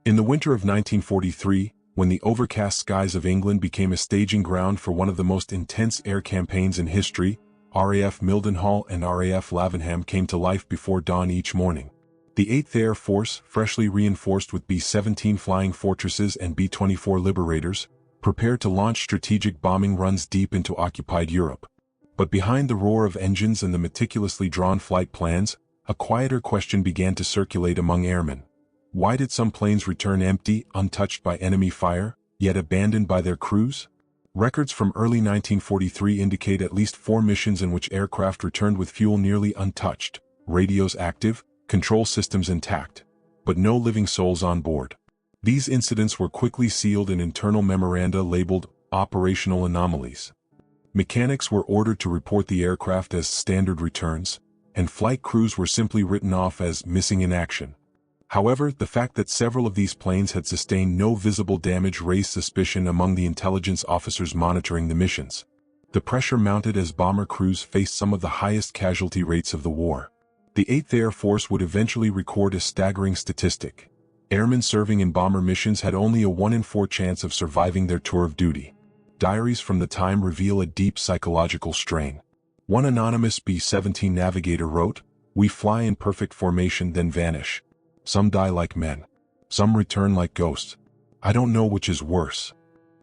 In the winter of 1943, when the overcast skies of England became a staging ground for one of the most intense air campaigns in history, RAF Mildenhall and RAF Lavenham came to life before dawn each morning. The 8th Air Force, freshly reinforced with B-17 Flying Fortresses and B-24 Liberators, prepared to launch strategic bombing runs deep into occupied Europe. But behind the roar of engines and the meticulously drawn flight plans, a quieter question began to circulate among airmen. Why did some planes return empty, untouched by enemy fire, yet abandoned by their crews? Records from early 1943 indicate at least 4 missions in which aircraft returned with fuel nearly untouched, radios active, control systems intact, but no living souls on board. These incidents were quickly sealed in internal memoranda labeled operational anomalies. Mechanics were ordered to report the aircraft as standard returns, and flight crews were simply written off as missing in action. However, the fact that several of these planes had sustained no visible damage raised suspicion among the intelligence officers monitoring the missions. The pressure mounted as bomber crews faced some of the highest casualty rates of the war. The 8th Air Force would eventually record a staggering statistic. Airmen serving in bomber missions had only a 1 in 4 chance of surviving their tour of duty. Diaries from the time reveal a deep psychological strain. One anonymous B-17 navigator wrote, "We fly in perfect formation then vanish. Some die like men. Some return like ghosts. I don't know which is worse."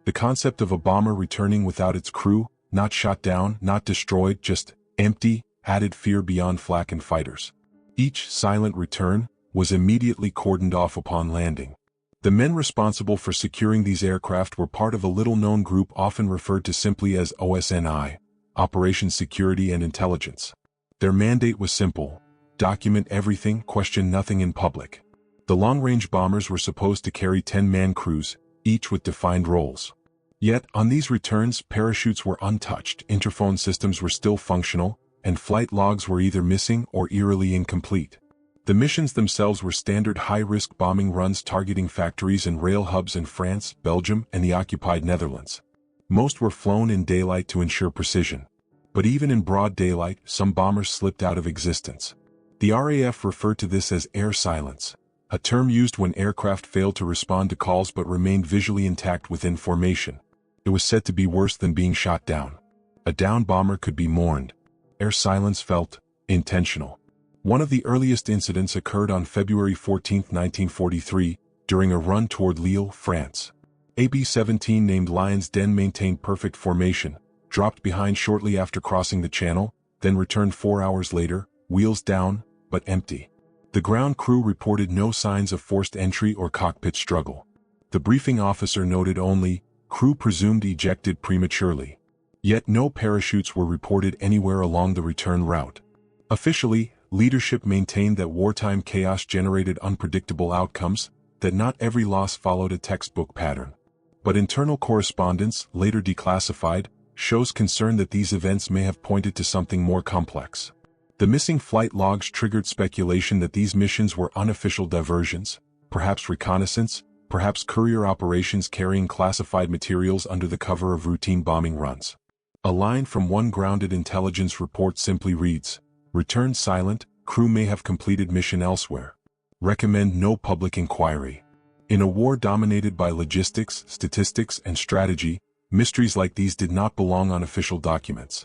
The concept of a bomber returning without its crew, not shot down, not destroyed, just empty, added fear beyond flak and fighters. Each silent return was immediately cordoned off upon landing. The men responsible for securing these aircraft were part of a little-known group often referred to simply as OSNI, Operations Security and Intelligence. Their mandate was simple: document everything, question nothing in public. The long-range bombers were supposed to carry 10-man crews, each with defined roles. Yet, on these returns, parachutes were untouched, interphone systems were still functional, and flight logs were either missing or eerily incomplete. The missions themselves were standard high-risk bombing runs targeting factories and rail hubs in France, Belgium, and the occupied Netherlands. Most were flown in daylight to ensure precision. But even in broad daylight, some bombers slipped out of existence. The RAF referred to this as air silence, a term used when aircraft failed to respond to calls but remained visually intact within formation. It was said to be worse than being shot down. A downed bomber could be mourned. Air silence felt intentional. One of the earliest incidents occurred on February 14, 1943, during a run toward Lille, France. A B-17 named Lion's Den maintained perfect formation, dropped behind shortly after crossing the channel, then returned 4 hours later, wheels down, but empty. The ground crew reported no signs of forced entry or cockpit struggle. The briefing officer noted only, crew presumed ejected prematurely. Yet no parachutes were reported anywhere along the return route. Officially, leadership maintained that wartime chaos generated unpredictable outcomes, that not every loss followed a textbook pattern. But internal correspondence, later declassified, shows concern that these events may have pointed to something more complex. The missing flight logs triggered speculation that these missions were unofficial diversions, perhaps reconnaissance, perhaps courier operations carrying classified materials under the cover of routine bombing runs. A line from one grounded intelligence report simply reads, "Return silent, crew may have completed mission elsewhere. Recommend no public inquiry." In a war dominated by logistics, statistics, and strategy, mysteries like these did not belong on official documents.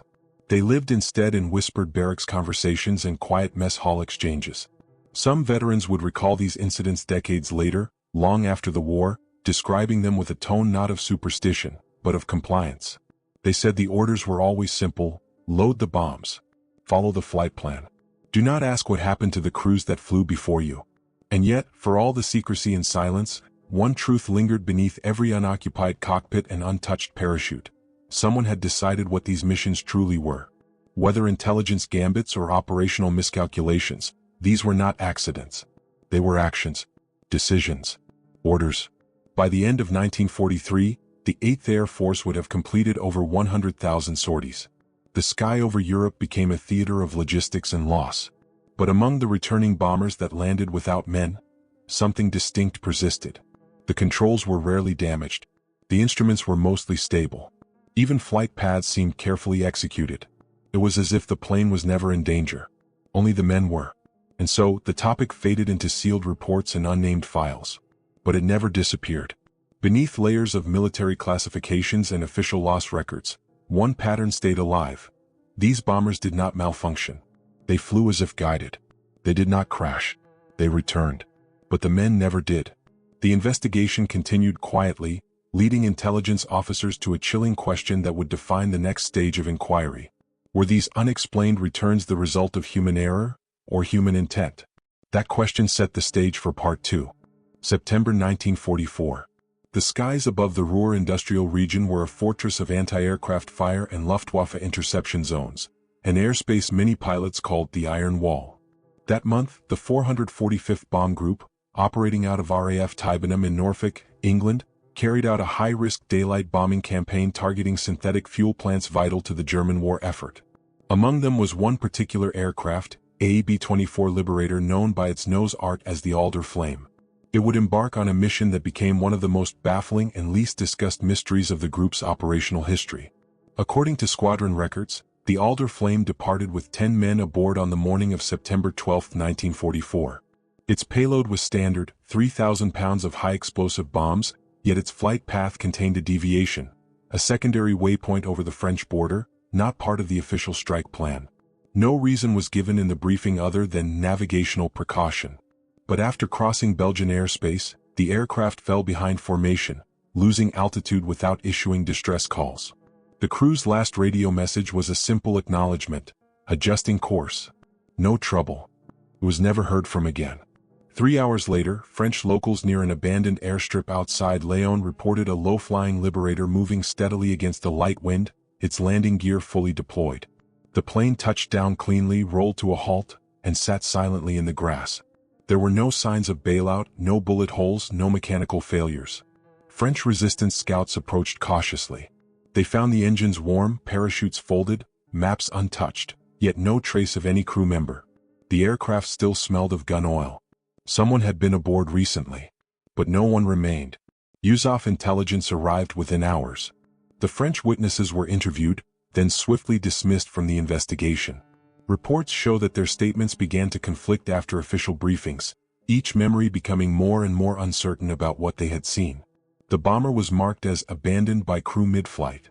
They lived instead in whispered barracks conversations and quiet mess hall exchanges. Some veterans would recall these incidents decades later, long after the war, describing them with a tone not of superstition, but of compliance. They said the orders were always simple: load the bombs. Follow the flight plan. Do not ask what happened to the crews that flew before you. And yet, for all the secrecy and silence, one truth lingered beneath every unoccupied cockpit and untouched parachute. Someone had decided what these missions truly were. Whether intelligence gambits or operational miscalculations, these were not accidents. They were actions, decisions, orders. By the end of 1943, the 8th Air Force would have completed over 100,000 sorties. The sky over Europe became a theater of logistics and loss. But among the returning bombers that landed without men, something distinct persisted. The controls were rarely damaged. The instruments were mostly stable. Even flight paths seemed carefully executed. It was as if the plane was never in danger. Only the men were. And so, the topic faded into sealed reports and unnamed files. but it never disappeared. Beneath layers of military classifications and official loss records, one pattern stayed alive. These bombers did not malfunction. They flew as if guided. They did not crash. They returned. But the men never did. The investigation continued quietly, leading intelligence officers to a chilling question that would define the next stage of inquiry. Were these unexplained returns the result of human error or human intent? That question set the stage for Part 2. September 1944. The skies above the Ruhr industrial region were a fortress of anti-aircraft fire and Luftwaffe interception zones, an airspace mini-pilots called the Iron Wall. That month, the 445th Bomb Group, operating out of RAF Tybenham in Norfolk, England, carried out a high-risk daylight bombing campaign targeting synthetic fuel plants vital to the German war effort. Among them was one particular aircraft, a B-24 Liberator known by its nose art as the Alder Flame. It would embark on a mission that became one of the most baffling and least discussed mysteries of the group's operational history. According to squadron records, the Alder Flame departed with 10 men aboard on the morning of September 12, 1944. Its payload was standard, 3,000 pounds of high-explosive bombs, yet its flight path contained a deviation, a secondary waypoint over the French border, not part of the official strike plan. No reason was given in the briefing other than navigational precaution. But after crossing Belgian airspace, the aircraft fell behind formation, losing altitude without issuing distress calls. The crew's last radio message was a simple acknowledgement, adjusting course. No trouble. It was never heard from again. 3 hours later, French locals near an abandoned airstrip outside Lyon reported a low-flying Liberator moving steadily against a light wind, its landing gear fully deployed. The plane touched down cleanly, rolled to a halt, and sat silently in the grass. There were no signs of bailout, no bullet holes, no mechanical failures. French resistance scouts approached cautiously. They found the engines warm, parachutes folded, maps untouched, yet no trace of any crew member. The aircraft still smelled of gun oil. Someone had been aboard recently. But no one remained. USAF intelligence arrived within hours. The French witnesses were interviewed, then swiftly dismissed from the investigation. Reports show that their statements began to conflict after official briefings, each memory becoming more and more uncertain about what they had seen. The bomber was marked as abandoned by crew mid-flight.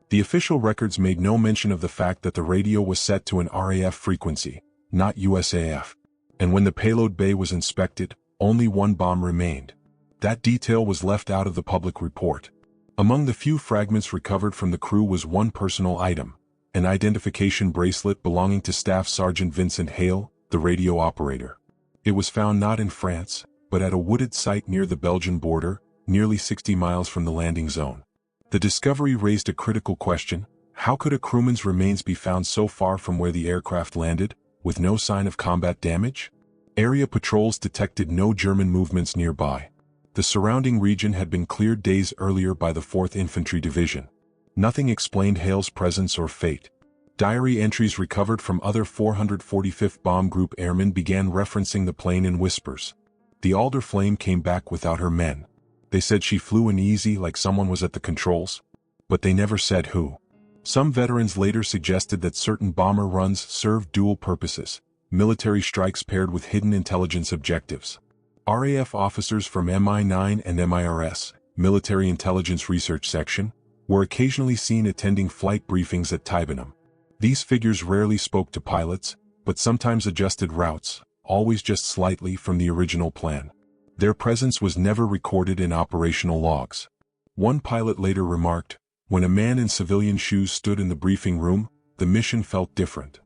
The official records made no mention of the fact that the radio was set to an RAF frequency, not USAF. And when the payload bay was inspected, only one bomb remained. That detail was left out of the public report. Among the few fragments recovered from the crew was one personal item, an identification bracelet belonging to Staff Sergeant Vincent Hale, the radio operator. It was found not in France, but at a wooded site near the Belgian border, nearly 60 miles from the landing zone. The discovery raised a critical question: how could a crewman's remains be found so far from where the aircraft landed, with no sign of combat damage? Area patrols detected no German movements nearby. The surrounding region had been cleared days earlier by the 4th Infantry Division. Nothing explained Hale's presence or fate. Diary entries recovered from other 445th Bomb Group airmen began referencing the plane in whispers. The Alder Flame came back without her men. They said she flew uneasy like someone was at the controls. But they never said who. Some veterans later suggested that certain bomber runs served dual purposes, military strikes paired with hidden intelligence objectives. RAF officers from MI9 and MIRS, Military Intelligence Research Section, were occasionally seen attending flight briefings at Tybenham. These figures rarely spoke to pilots, but sometimes adjusted routes, always just slightly from the original plan. Their presence was never recorded in operational logs. One pilot later remarked, "When a man in civilian shoes stood in the briefing room, the mission felt different."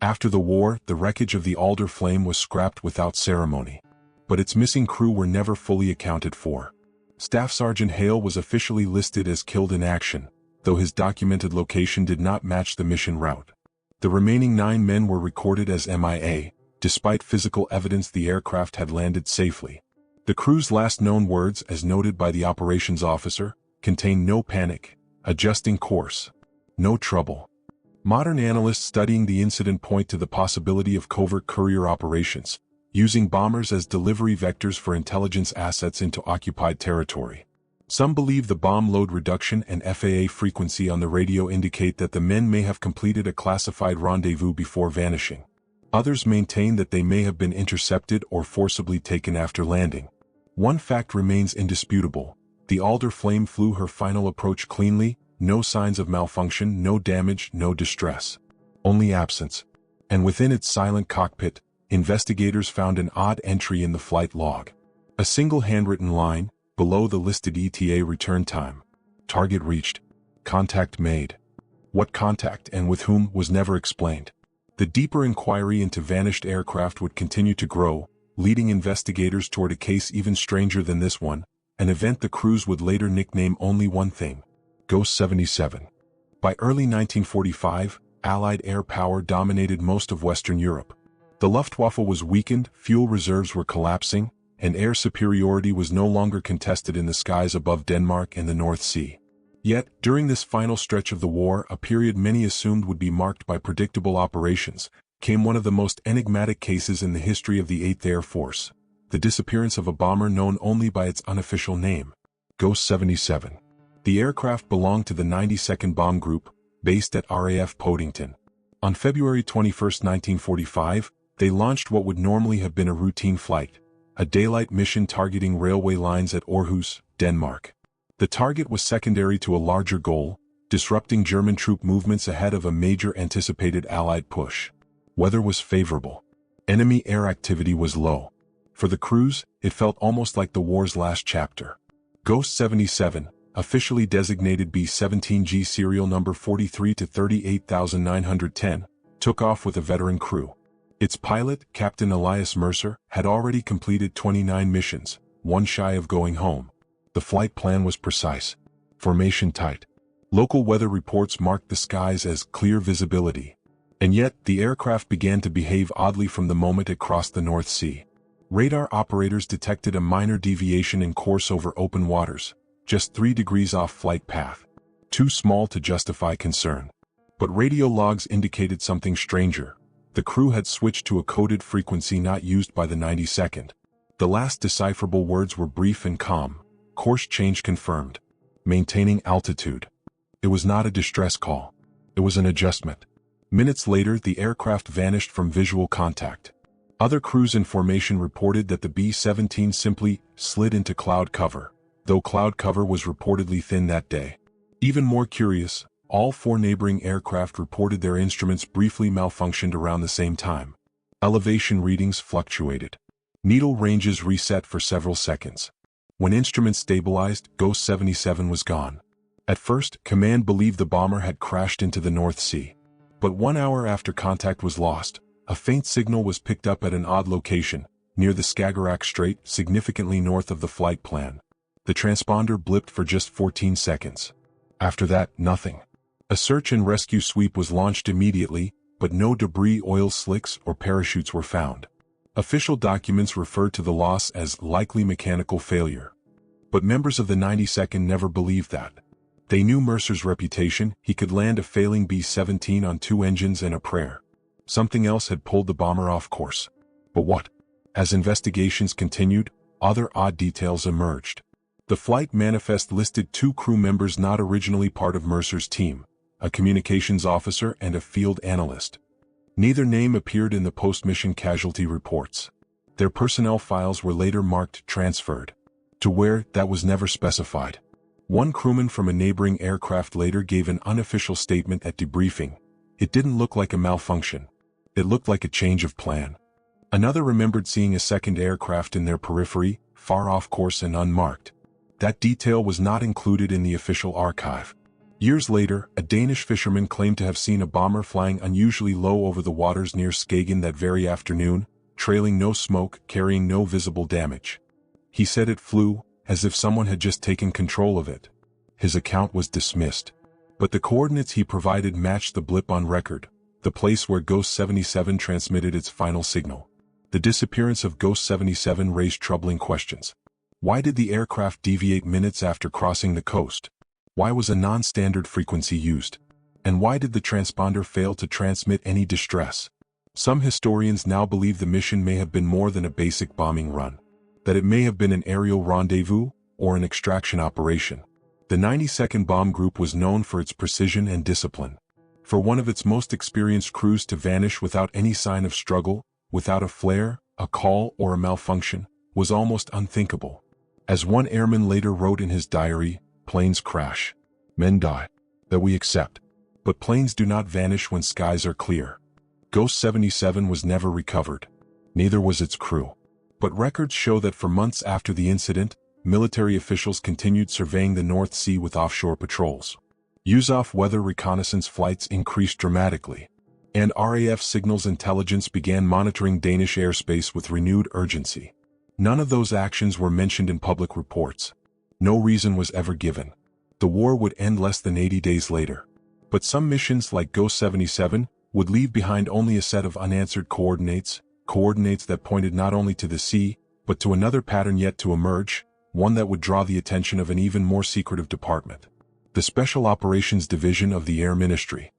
After the war, the wreckage of the Alder Flame was scrapped without ceremony. But its missing crew were never fully accounted for. Staff Sergeant Hale was officially listed as killed in action, though his documented location did not match the mission route. The remaining 9 men were recorded as MIA, despite physical evidence the aircraft had landed safely. The crew's last known words, as noted by the operations officer, contain no panic, adjusting course, no trouble. Modern analysts studying the incident point to the possibility of covert courier operations, using bombers as delivery vectors for intelligence assets into occupied territory. Some believe the bomb load reduction and FAA frequency on the radio indicate that the men may have completed a classified rendezvous before vanishing. Others maintain that they may have been intercepted or forcibly taken after landing. One fact remains indisputable. The Alder Flame flew her final approach cleanly, no signs of malfunction, no damage, no distress. Only absence. And within its silent cockpit, investigators found an odd entry in the flight log. A single handwritten line, below the listed ETA return time. Target reached. Contact made. What contact and with whom was never explained. The deeper inquiry into vanished aircraft would continue to grow, leading investigators toward a case even stranger than this one, an event the crews would later nickname only one thing: Ghost 77. By early 1945, Allied air power dominated most of Western Europe. The Luftwaffe was weakened, fuel reserves were collapsing, and air superiority was no longer contested in the skies above Denmark and the North Sea. Yet, during this final stretch of the war, a period many assumed would be marked by predictable operations, came one of the most enigmatic cases in the history of the 8th Air Force: the disappearance of a bomber known only by its unofficial name, Ghost 77. The aircraft belonged to the 92nd Bomb Group, based at RAF Podington. On February 21, 1945, they launched what would normally have been a routine flight, a daylight mission targeting railway lines at Aarhus, Denmark. The target was secondary to a larger goal: disrupting German troop movements ahead of a major anticipated Allied push. Weather was favorable. Enemy air activity was low. For the crews, it felt almost like the war's last chapter. Ghost 77, officially designated B-17G serial number 43 to 38910, took off with a veteran crew. Its pilot, Captain Elias Mercer, had already completed 29 missions, one shy of going home. The flight plan was precise. Formation tight. Local weather reports marked the skies as clear visibility. And yet, the aircraft began to behave oddly from the moment it crossed the North Sea. Radar operators detected a minor deviation in course over open waters, just 3 degrees off flight path. Too small to justify concern. But radio logs indicated something stranger. The crew had switched to a coded frequency not used by the 92nd. The last decipherable words were brief and calm. Course change confirmed. Maintaining altitude. It was not a distress call. It was an adjustment. Minutes later, the aircraft vanished from visual contact. Other crews in formation reported that the B-17 simply slid into cloud cover, though cloud cover was reportedly thin that day. Even more curious, all 4 neighboring aircraft reported their instruments briefly malfunctioned around the same time. Elevation readings fluctuated. Needle ranges reset for several seconds. When instruments stabilized, Ghost 77 was gone. At first, command believed the bomber had crashed into the North Sea. But 1 hour after contact was lost, a faint signal was picked up at an odd location, near the Skagerrak Strait, significantly north of the flight plan. The transponder blipped for just 14 seconds. After that, nothing. A search and rescue sweep was launched immediately, but no debris, oil slicks, or parachutes were found. Official documents referred to the loss as likely mechanical failure. But members of the 92nd never believed that. They knew Mercer's reputation. He could land a failing B-17 on 2 engines and a prayer. Something else had pulled the bomber off course. But what? As investigations continued, other odd details emerged. The flight manifest listed 2 crew members not originally part of Mercer's team, a communications officer and a field analyst. Neither name appeared in the post-mission casualty reports. Their personnel files were later marked transferred. To where, that was never specified. One crewman from a neighboring aircraft later gave an unofficial statement at debriefing. It didn't look like a malfunction. It looked like a change of plan. Another remembered seeing a second aircraft in their periphery, far off course and unmarked. That detail was not included in the official archive. Years later, a Danish fisherman claimed to have seen a bomber flying unusually low over the waters near Skagen that very afternoon, trailing no smoke, carrying no visible damage. He said it flew, as if someone had just taken control of it. His account was dismissed. But the coordinates he provided matched the blip on record, the place where Ghost 77 transmitted its final signal. The disappearance of Ghost 77 raised troubling questions. Why did the aircraft deviate minutes after crossing the coast? Why was a non-standard frequency used? And why did the transponder fail to transmit any distress? Some historians now believe the mission may have been more than a basic bombing run. That it may have been an aerial rendezvous, or an extraction operation. The 92nd Bomb Group was known for its precision and discipline. For one of its most experienced crews to vanish without any sign of struggle, without a flare, a call, or a malfunction, was almost unthinkable. As one airman later wrote in his diary, "Planes crash. Men die. That we accept. But planes do not vanish when skies are clear." Ghost 77 was never recovered. Neither was its crew. But records show that for months after the incident, military officials continued surveying the North Sea with offshore patrols. USAF weather reconnaissance flights increased dramatically, and RAF signals intelligence began monitoring Danish airspace with renewed urgency. None of those actions were mentioned in public reports. No reason was ever given. The war would end less than 80 days later. But some missions like Ghost 77 would leave behind only a set of unanswered coordinates that pointed not only to the sea, but to another pattern yet to emerge, one that would draw the attention of an even more secretive department: the Special Operations Division of the Air Ministry.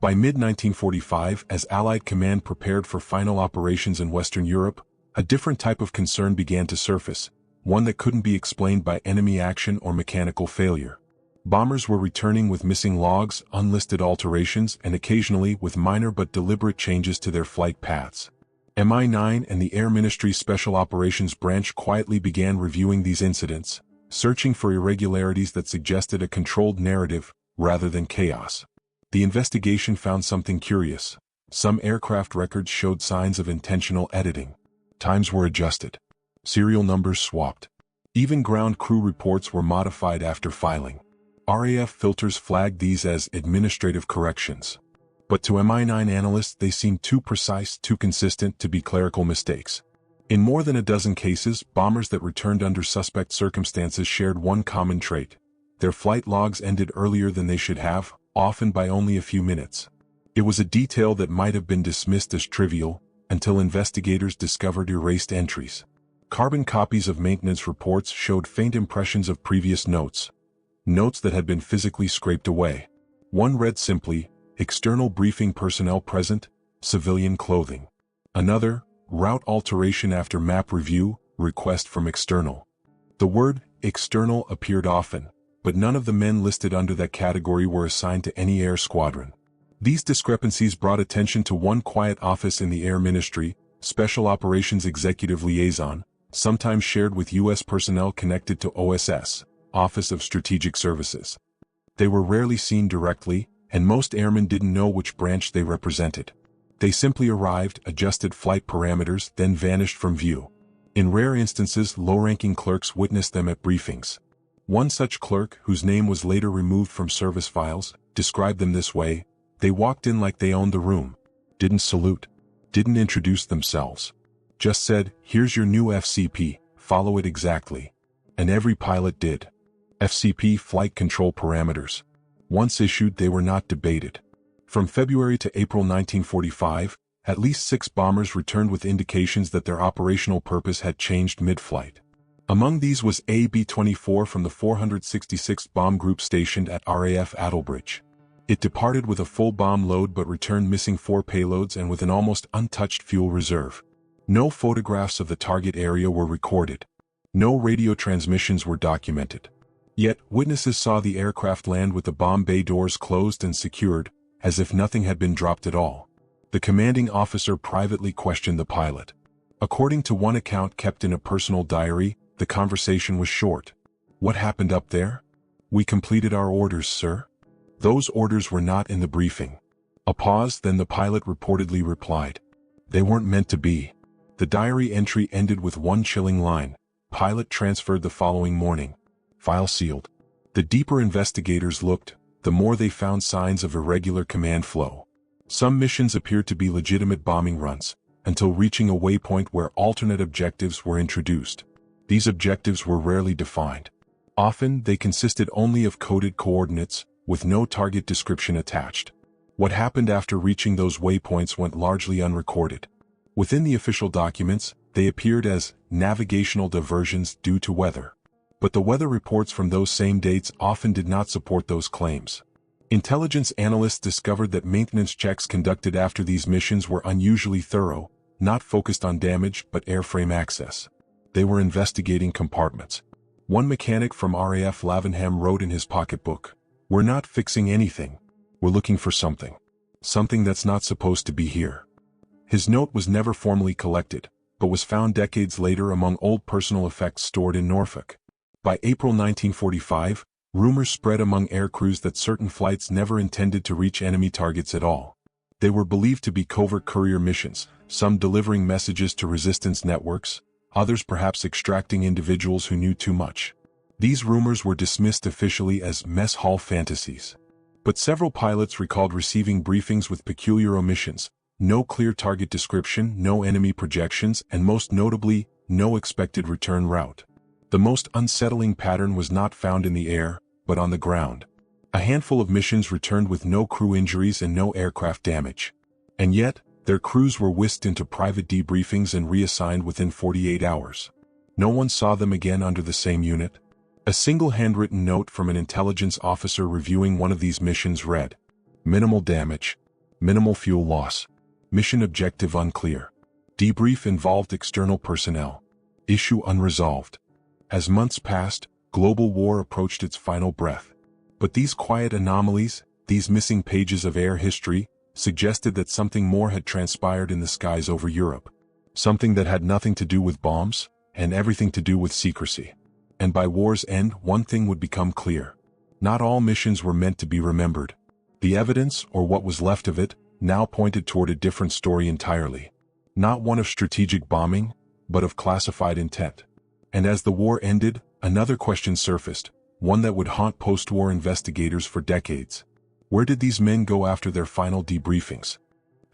By mid-1945, as Allied command prepared for final operations in Western Europe, a different type of concern began to surface, one that couldn't be explained by enemy action or mechanical failure. Bombers were returning with missing logs, unlisted alterations, and occasionally with minor but deliberate changes to their flight paths. MI9 and the Air Ministry's Special Operations Branch quietly began reviewing these incidents, searching for irregularities that suggested a controlled narrative rather than chaos. The investigation found something curious. Some aircraft records showed signs of intentional editing. Times were adjusted. Serial numbers swapped. Even ground crew reports were modified after filing. RAF filters flagged these as administrative corrections. But to MI9 analysts they seemed too precise, too consistent to be clerical mistakes. In more than a dozen cases, bombers that returned under suspect circumstances shared one common trait: their flight logs ended earlier than they should have, often by only a few minutes. It was a detail that might have been dismissed as trivial, until investigators discovered erased entries. Carbon copies of maintenance reports showed faint impressions of previous notes that had been physically scraped away. One read simply, "External briefing personnel present, civilian clothing." Another, "Route alteration after map review, request from external." The word external appeared often, but none of the men listed under that category were assigned to any air squadron. These discrepancies brought attention to one quiet office in the Air Ministry, Special Operations Executive Liaison, sometimes shared with U.S. personnel connected to OSS, Office of Strategic Services. They were rarely seen directly, and most airmen didn't know which branch they represented. They simply arrived, adjusted flight parameters, then vanished from view. In rare instances, low-ranking clerks witnessed them at briefings. One such clerk, whose name was later removed from service files, described them this way: "They walked in like they owned the room. Didn't salute. Didn't introduce themselves. Just said, 'Here's your new FCP, follow it exactly.' And every pilot did." FCP flight control parameters. Once issued, they were not debated. From February to April 1945, at least 6 bombers returned with indications that their operational purpose had changed mid-flight. Among these was AB-24 from the 466th Bomb Group stationed at RAF Adelbridge. It departed with a full bomb load but returned missing 4 payloads and with an almost untouched fuel reserve. No photographs of the target area were recorded. No radio transmissions were documented. Yet, witnesses saw the aircraft land with the bomb bay doors closed and secured, as if nothing had been dropped at all. The commanding officer privately questioned the pilot. According to one account kept in a personal diary, the conversation was short. "What happened up there?" "We completed our orders, sir." "Those orders were not in the briefing." A pause, then the pilot reportedly replied, "They weren't meant to be." The diary entry ended with one chilling line: "Pilot transferred the following morning. File sealed." The deeper investigators looked, the more they found signs of irregular command flow. Some missions appeared to be legitimate bombing runs, until reaching a waypoint where alternate objectives were introduced. These objectives were rarely defined. Often, they consisted only of coded coordinates, with no target description attached. What happened after reaching those waypoints went largely unrecorded. Within the official documents, they appeared as navigational diversions due to weather. But the weather reports from those same dates often did not support those claims. Intelligence analysts discovered that maintenance checks conducted after these missions were unusually thorough, not focused on damage but airframe access. They were investigating compartments. One mechanic from RAF Lavenham wrote in his pocketbook, "We're not fixing anything. We're looking for something. Something that's not supposed to be here." His note was never formally collected, but was found decades later among old personal effects stored in Norfolk. By April 1945, rumors spread among air crews that certain flights never intended to reach enemy targets at all. They were believed to be covert courier missions, some delivering messages to resistance networks, others perhaps extracting individuals who knew too much. These rumors were dismissed officially as mess hall fantasies. But several pilots recalled receiving briefings with peculiar omissions: no clear target description, no enemy projections, and most notably, no expected return route. The most unsettling pattern was not found in the air, but on the ground. A handful of missions returned with no crew injuries and no aircraft damage. And yet, their crews were whisked into private debriefings and reassigned within 48 hours. No one saw them again under the same unit. A single handwritten note from an intelligence officer reviewing one of these missions read: "Minimal damage. Minimal fuel loss. Mission objective unclear. Debrief involved external personnel. Issue unresolved." As months passed, global war approached its final breath. But these quiet anomalies, these missing pages of air history, suggested that something more had transpired in the skies over Europe. Something that had nothing to do with bombs, and everything to do with secrecy. And by war's end, one thing would become clear. Not all missions were meant to be remembered. The evidence, or what was left of it, now pointed toward a different story entirely. Not one of strategic bombing, but of classified intent. And as the war ended, another question surfaced, one that would haunt post-war investigators for decades. Where did these men go after their final debriefings?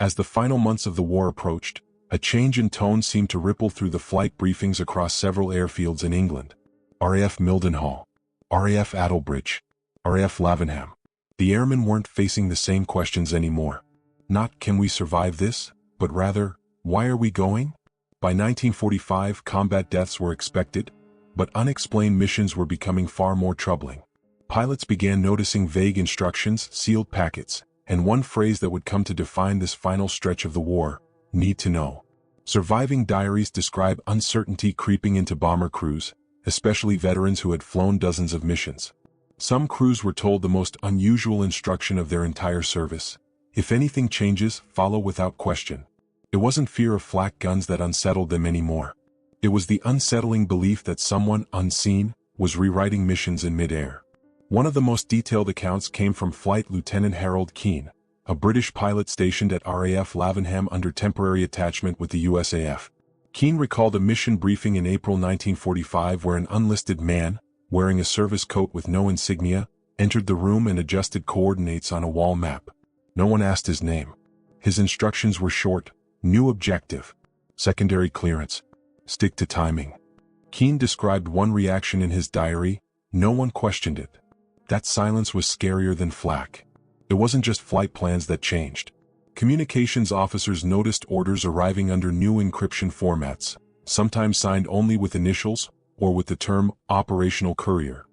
As the final months of the war approached, a change in tone seemed to ripple through the flight briefings across several airfields in England. RAF Mildenhall, RAF Adelbridge, RAF Lavenham. The airmen weren't facing the same questions anymore. Not "can we survive this?" but rather, "why are we going?" By 1945, combat deaths were expected, but unexplained missions were becoming far more troubling. Pilots began noticing vague instructions, sealed packets, and one phrase that would come to define this final stretch of the war: "need to know." Surviving diaries describe uncertainty creeping into bomber crews, especially veterans who had flown dozens of missions. Some crews were told the most unusual instruction of their entire service: if anything changes, follow without question. It wasn't fear of flak guns that unsettled them anymore. It was the unsettling belief that someone, unseen, was rewriting missions in mid-air. One of the most detailed accounts came from Flight Lieutenant Harold Keane, a British pilot stationed at RAF Lavenham under temporary attachment with the USAF. Keane recalled a mission briefing in April 1945 where an unlisted man, wearing a service coat with no insignia, entered the room and adjusted coordinates on a wall map. No one asked his name. His instructions were short: new objective, secondary clearance, stick to timing. Keane described one reaction in his diary: no one questioned it. That silence was scarier than flak. It wasn't just flight plans that changed. Communications officers noticed orders arriving under new encryption formats, sometimes signed only with initials, or with the term operational courier.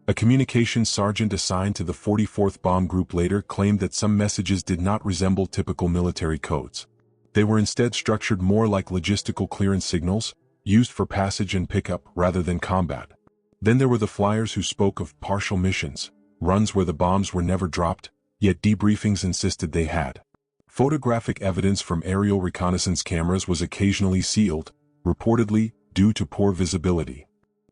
A communications sergeant assigned to the 44th Bomb Group later claimed that some messages did not resemble typical military codes. They were instead structured more like logistical clearance signals, used for passage and pickup rather than combat. Then there were the flyers who spoke of partial missions, runs where the bombs were never dropped, yet debriefings insisted they had. Photographic evidence from aerial reconnaissance cameras was occasionally sealed, reportedly due to poor visibility.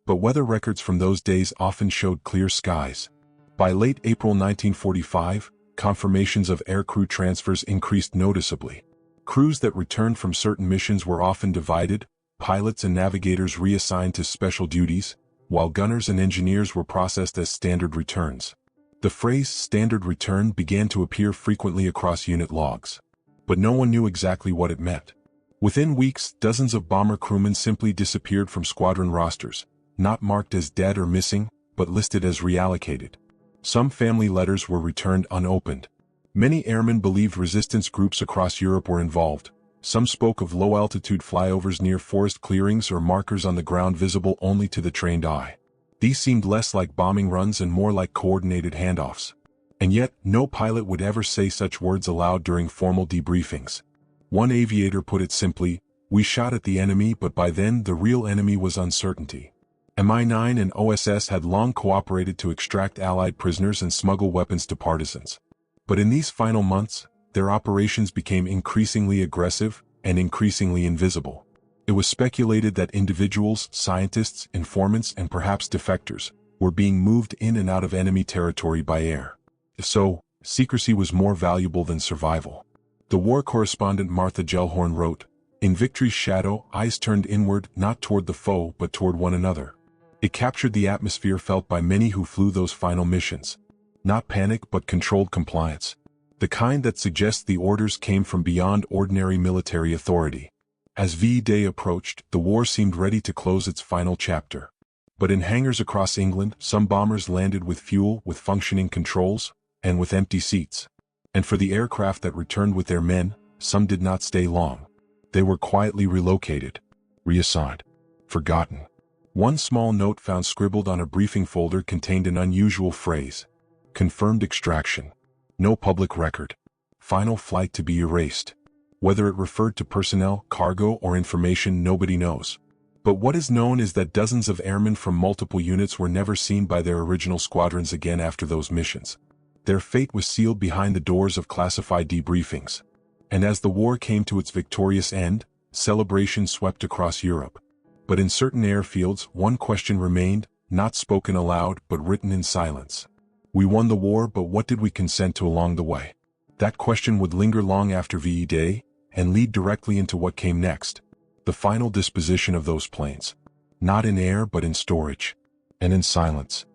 But weather records from those days often showed clear skies. By late April 1945, confirmations of aircrew transfers increased noticeably. Crews that returned from certain missions were often divided, pilots and navigators reassigned to special duties, while gunners and engineers were processed as standard returns. The phrase "standard return" began to appear frequently across unit logs. But no one knew exactly what it meant. Within weeks, dozens of bomber crewmen simply disappeared from squadron rosters, not marked as dead or missing, but listed as reallocated. Some family letters were returned unopened. Many airmen believed resistance groups across Europe were involved. Some spoke of low-altitude flyovers near forest clearings or markers on the ground visible only to the trained eye. These seemed less like bombing runs and more like coordinated handoffs. And yet, no pilot would ever say such words aloud during formal debriefings. One aviator put it simply: "We shot at the enemy, but by then the real enemy was uncertainty." Mi-9 and OSS had long cooperated to extract Allied prisoners and smuggle weapons to partisans. But in these final months, their operations became increasingly aggressive and increasingly invisible. It was speculated that individuals, scientists, informants, and perhaps defectors were being moved in and out of enemy territory by air. If so, secrecy was more valuable than survival. The war correspondent Martha Gellhorn wrote, "In victory's shadow, eyes turned inward, not toward the foe but toward one another." It captured the atmosphere felt by many who flew those final missions. Not panic but controlled compliance. The kind that suggests the orders came from beyond ordinary military authority. As VE Day approached, the war seemed ready to close its final chapter. But in hangars across England, some bombers landed with fuel, with functioning controls, and with empty seats. And for the aircraft that returned with their men, some did not stay long. They were quietly relocated, reassigned, forgotten. One small note found scribbled on a briefing folder contained an unusual phrase: confirmed extraction. No public record. Final flight to be erased. Whether it referred to personnel, cargo, or information, nobody knows. But what is known is that dozens of airmen from multiple units were never seen by their original squadrons again after those missions. Their fate was sealed behind the doors of classified debriefings. And as the war came to its victorious end, celebration swept across Europe. But in certain airfields, one question remained, not spoken aloud but written in silence. We won the war, but what did we consent to along the way? That question would linger long after VE Day, and lead directly into what came next. The final disposition of those planes. Not in air but in storage. And in silence.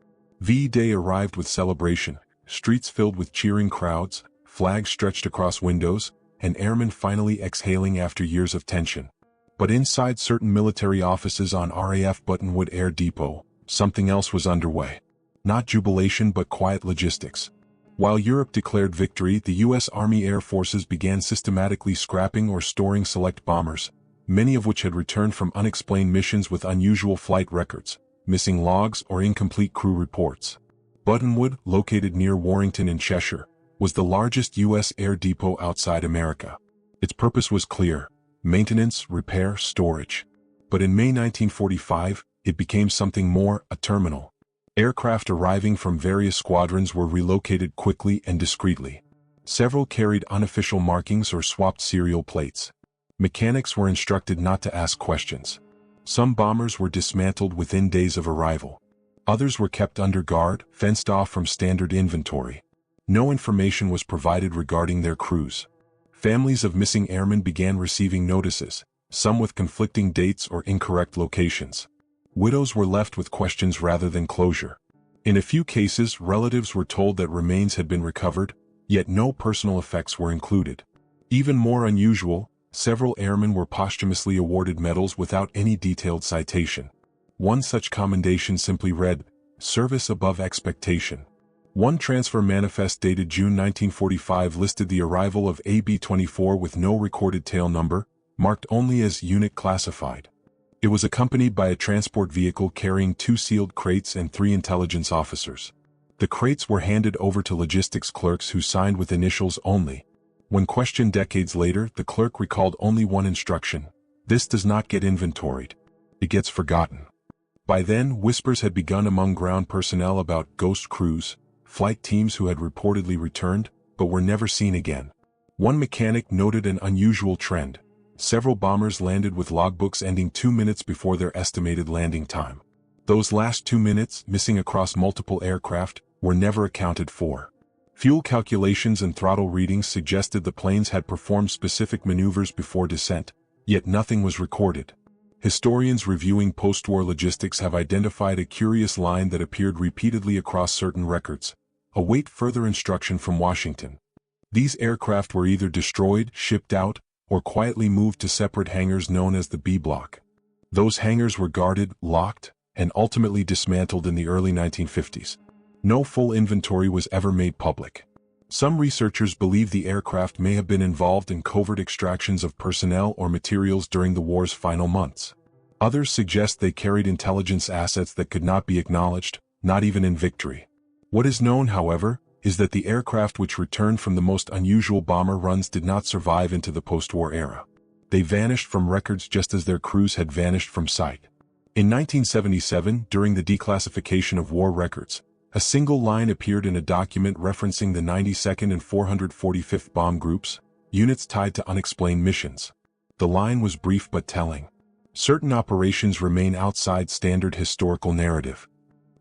VE Day arrived with celebration, streets filled with cheering crowds, flags stretched across windows, and airmen finally exhaling after years of tension. But inside certain military offices on RAF Buttonwood Air Depot, something else was underway. Not jubilation but quiet logistics. While Europe declared victory, the U.S. Army Air Forces began systematically scrapping or storing select bombers, many of which had returned from unexplained missions with unusual flight records, missing logs, or incomplete crew reports. Buttonwood, located near Warrington in Cheshire, was the largest U.S. air depot outside America. Its purpose was clear: maintenance, repair, storage. But in May 1945, it became something more: a terminal. Aircraft arriving from various squadrons were relocated quickly and discreetly. Several carried unofficial markings or swapped serial plates. Mechanics were instructed not to ask questions. Some bombers were dismantled within days of arrival. Others were kept under guard, fenced off from standard inventory. No information was provided regarding their crews. Families of missing airmen began receiving notices, some with conflicting dates or incorrect locations. Widows were left with questions rather than closure. In a few cases, relatives were told that remains had been recovered, yet no personal effects were included. Even more unusual, several airmen were posthumously awarded medals without any detailed citation. One such commendation simply read, "Service above expectation." One transfer manifest dated June 1945 listed the arrival of AB-24 with no recorded tail number, marked only as Unit Classified. It was accompanied by a transport vehicle carrying 2 sealed crates and 3 intelligence officers. The crates were handed over to logistics clerks who signed with initials only. When questioned decades later, the clerk recalled only one instruction: "This does not get inventoried. It gets forgotten." By then, whispers had begun among ground personnel about ghost crews, flight teams who had reportedly returned, but were never seen again. One mechanic noted an unusual trend. Several bombers landed with logbooks ending 2 minutes before their estimated landing time. Those last 2 minutes, missing across multiple aircraft, were never accounted for. Fuel calculations and throttle readings suggested the planes had performed specific maneuvers before descent, yet nothing was recorded. Historians reviewing post-war logistics have identified a curious line that appeared repeatedly across certain records: "Await further instruction from Washington." These aircraft were either destroyed, shipped out, or quietly moved to separate hangars known as the B Block. Those hangars were guarded, locked, and ultimately dismantled in the early 1950s. No full inventory was ever made public. Some researchers believe the aircraft may have been involved in covert extractions of personnel or materials during the war's final months. Others suggest they carried intelligence assets that could not be acknowledged, not even in victory. What is known, however, is that the aircraft which returned from the most unusual bomber runs did not survive into the post-war era. They vanished from records just as their crews had vanished from sight. In 1977, during the declassification of war records, a single line appeared in a document referencing the 92nd and 445th Bomb Groups, units tied to unexplained missions. The line was brief but telling. Certain operations remain outside standard historical narrative.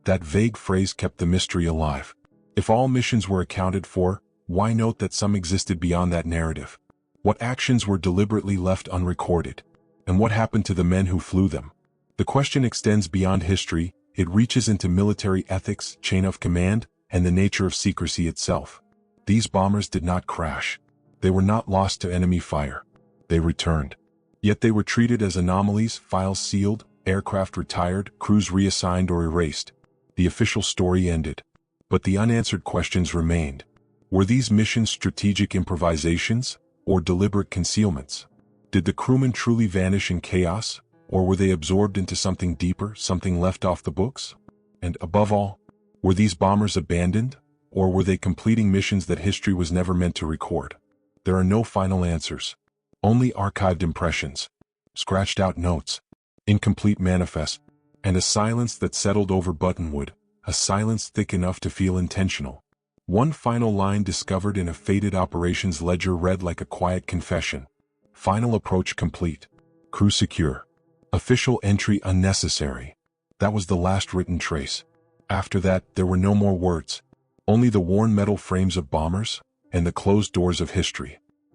That vague phrase kept the mystery alive. If all missions were accounted for, why note that some existed beyond that narrative? What actions were deliberately left unrecorded? And what happened to the men who flew them? The question extends beyond history. It reaches into military ethics, chain of command, and the nature of secrecy itself. These bombers did not crash. They were not lost to enemy fire. They returned. Yet they were treated as anomalies, files sealed, aircraft retired, crews reassigned or erased. The official story ended. But the unanswered questions remained. Were these missions strategic improvisations, or deliberate concealments? Did the crewmen truly vanish in chaos, or were they absorbed into something deeper, something left off the books? And above all, were these bombers abandoned, or were they completing missions that history was never meant to record? There are no final answers. Only archived impressions, scratched out notes, incomplete manifests, and a silence that settled over Buttonwood, a silence thick enough to feel intentional. One final line discovered in a faded operations ledger read like a quiet confession. Final approach complete. Crew secure. Official entry unnecessary. That was the last written trace. After that, there were no more words. Only the worn metal frames of bombers, and the closed doors of history.